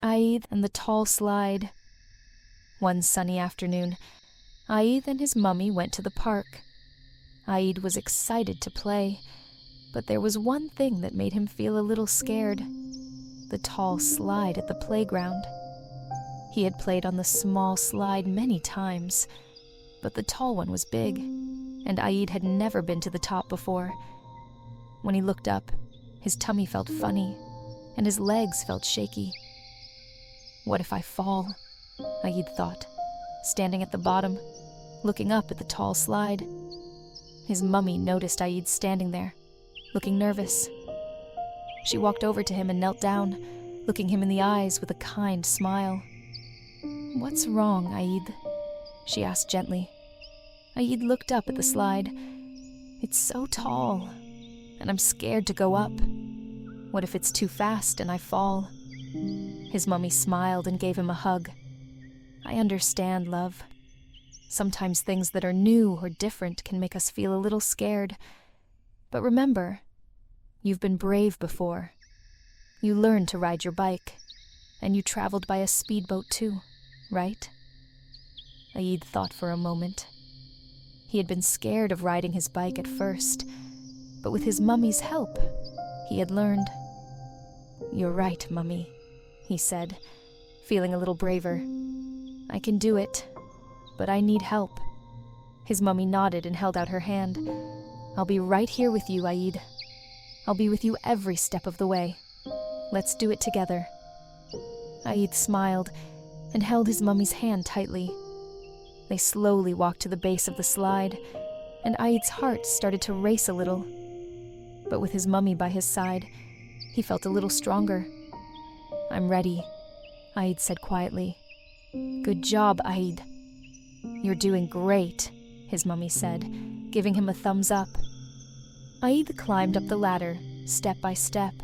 Aydh and the tall slide. One sunny afternoon, Aydh and his mummy went to the park. Aydh was excited to play, but there was one thing that made him feel a little scared: the tall slide at the playground. He had played on the small slide many times, but the tall one was big, and Aydh had never been to the top before. When he looked up, his tummy felt funny, and his legs felt shaky. What if I fall? Aydh thought, standing at the bottom, looking up at the tall slide. His mummy noticed Aydh standing there, looking nervous. She walked over to him and knelt down, looking him in the eyes with a kind smile. "What's wrong, Aydh?" she asked gently. Aydh looked up at the slide. "It's so tall, and I'm scared to go up. What if it's too fast and I fall?" His mummy smiled and gave him a hug. "I understand, love. Sometimes things that are new or different can make us feel a little scared. But remember, you've been brave before. You learned to ride your bike, and you traveled by a speedboat too, right?" Aydh thought for a moment. He had been scared of riding his bike at first, but with his mummy's help, he had learned. "You're right, Mummy," he said, feeling a little braver. "I can do it, but I need help." His mummy nodded and held out her hand. "I'll be right here with you, Aydh. I'll be with you every step of the way. Let's do it together." Aydh smiled and held his mummy's hand tightly. They slowly walked to the base of the slide, and Aydh's heart started to race a little. But with his mummy by his side, he felt a little stronger. "I'm ready," Aydh said quietly. "Good job, Aydh." "You're doing great," his mummy said, giving him a thumbs up. Aydh climbed up the ladder, step by step.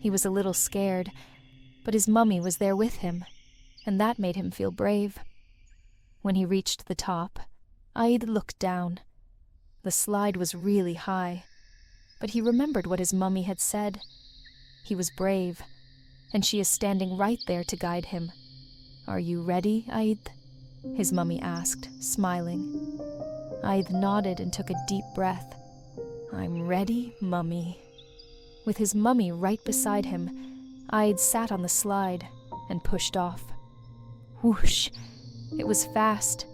He was a little scared, but his mummy was there with him, and that made him feel brave. When he reached the top, Aydh looked down. The slide was really high, but he remembered what his mummy had said. He was brave, and she is standing right there to guide him. "Are you ready, Aydh?" his mummy asked, smiling. Aydh nodded and took a deep breath. "I'm ready, Mummy." With his mummy right beside him, Aydh sat on the slide and pushed off. Whoosh! It was fast,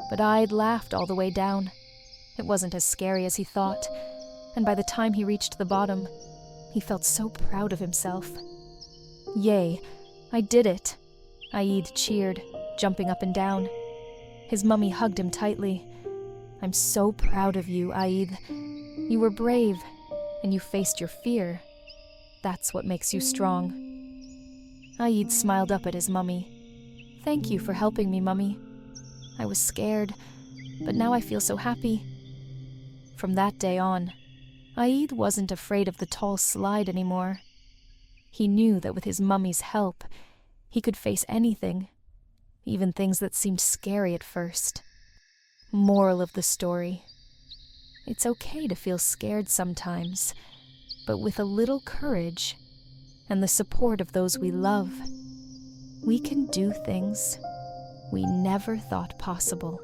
but Aydh laughed all the way down. It wasn't as scary as he thought, and by the time he reached the bottom, he felt so proud of himself. "Yay, I did it!" Aydh cheered, jumping up and down. His mummy hugged him tightly. "I'm so proud of you, Aydh. You were brave, and you faced your fear. That's what makes you strong." Aydh smiled up at his mummy. "Thank you for helping me, Mummy. I was scared, but now I feel so happy." From that day on, Aydh wasn't afraid of the tall slide anymore. He knew that with his mummy's help, he could face anything, even things that seemed scary at first. Moral of the story: it's okay to feel scared sometimes, but with a little courage and the support of those we love, we can do things we never thought possible.